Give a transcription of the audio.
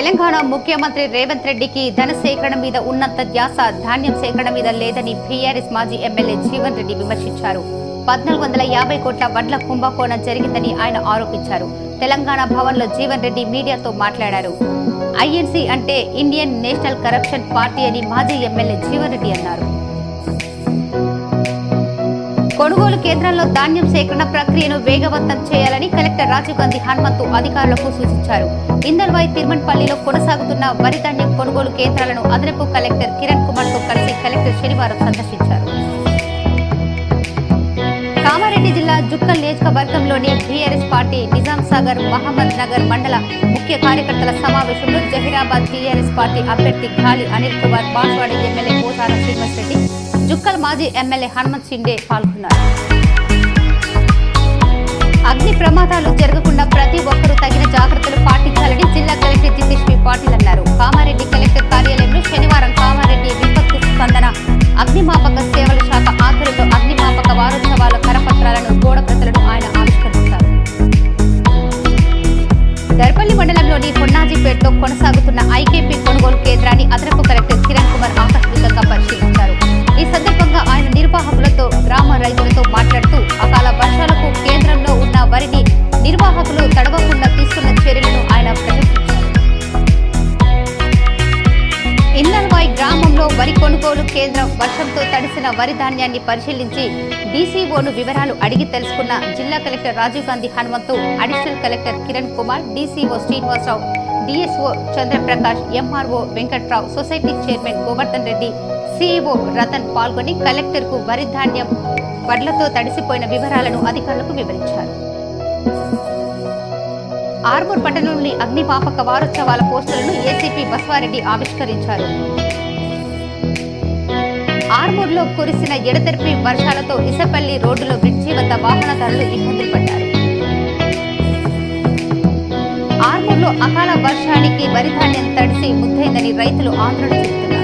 తెలంగాణ ముఖ్యమంత్రి రేవంత్ రెడ్డికి ధన సేకరణ మీద ఉన్నంత ధ్యాస ధాన్యం సేకరణ మీద లేదని బీఆర్ఎస్ మాజీ ఎమ్మెల్యే జీవన్ రెడ్డి విమర్శించారు. 1450 కోట్ల వడ్ల కుంభకోణం జరిగిందని ఆయన ఆరోపించారు. తెలంగాణ భవన్లో జీవన్ రెడ్డి మీడియాతో మాట్లాడారు. ఐఎన్సీ అంటే ఇండియన్ నేషనల్ కరప్షన్ పార్టీ అని మాజీ ఎమ్మెల్యే జీవన్ రెడ్డి అన్నారు. కొనుగోలు కేంద్రాల్లో ధాన్యం సేకరణ ప్రక్రియను వేగవంతం చేయాలని కలెక్టర్ రాజీవ్ గాంధీ హనుమంతు అధికారులకు సూచించారు. ఇందల్వాయి తిరుమన్పల్లిలో కొనసాగుతున్న వరి ధాన్యం కొనుగోలు కేంద్రాలను అదనపు కలెక్టర్ కిరణ్ కుమార్ తో కలిసి కలెక్టర్ శనివారం సందర్శించారు. కామారెడ్డి జిల్లా జుక్కల్ నియోజకవర్గంలోని బీఆర్ఎస్ పార్టీ నిజాం సాగర్ మహమ్మద్ నగర్ మండల ముఖ్య కార్యకర్తల సమావేశంలో జహీరాబాద్ బీఆర్ఎస్ పార్టీ అభ్యర్థి గాలి అనిల్ కుమార్, బాన్స్వాడ ఎమ్మెల్యే పోసాల శ్రీనివాస్ రెడ్డి, జుక్కల్ మాజీ ఎమ్మెల్యే హనుమంత్ షిండే పాల్గొన్నారు. అగ్ని ప్రమాదాలు జరగకుండా ప్రతి ఒక్కరూ తగిన జాగ్రత్తలు పాటించాలని జిల్లా కలెక్టర్ జితేష్ బి పాటిల్ అన్నారు. కామారెడ్డి కలెక్టర్ కార్యాలయంలో శనివారం కామారెడ్డి విపత్తు స్పందన అగ్నిమాపక సేవల శాఖ ఆధ్వర్యంలో అగ్నిమాపక వారోత్సవాల కరపత్రాలను గోడ ప్రతులను ఆయన ఆవిష్కరించారు. దర్పల్లి మండలంలోని పొన్నాజీపేటలో కొనసాగుతున్న ఐకేపీ కొనుగోలు కేంద్రాన్ని అదనపు కలెక్టర్ కిరణ్ కుమార్ ఆకస్మికంగా పరిశీలించారు. ఈ సందర్భంగా ఆయన నిర్వాహకులతో, గ్రామ రైతులతో మాట్లాడుతూ అకాల వర్షాలకు కేంద్రంలో ఉన్న వరిని నిర్వాహకులు తడవకుండా తీసుకున్న చర్యలను ఆయన ప్రకటించారు. ఇందల్వాయి గ్రామంలో వరి కొనుగోలు కేంద్రం వర్షంతో తడిసిన వరి ధాన్యాన్ని పరిశీలించి డీసీఓను వివరాలు అడిగి తెలుసుకున్న జిల్లా collector Rajiv Gandhi Hanumanthu, additional collector Kiran Kumar, DCO Srinivasarao, DSO Chandraprakash, MRO Venkatrao, society chairman Govardhan Reddy, CEO Ratan పాల్గొని కలెక్టర్ కు వరి ధాన్యం వడ్లతో తడిసిపోయిన వివరాలను అధికారులకు వివరించారు. ఆర్మూర్ పట్టణంలోని అగ్నిమాపక వారోత్సవాల పోస్టర్లను ఏసీపీ బస్వారెడ్డి ఆవిష్కరించారు. ఆర్మూర్లో కురిసిన ఎడతెరిపి వర్షాలతో ఇసపల్లి రోడ్డులో బ్రిడ్జి వద్ద వాహనదారులు ఇబ్బందులు పడ్డారు. ఆర్మూర్లో అకాల వర్షానికి వరి ధాన్యం తడిసి ముద్దైందని రైతులు ఆందోళన చెందుతున్నారు.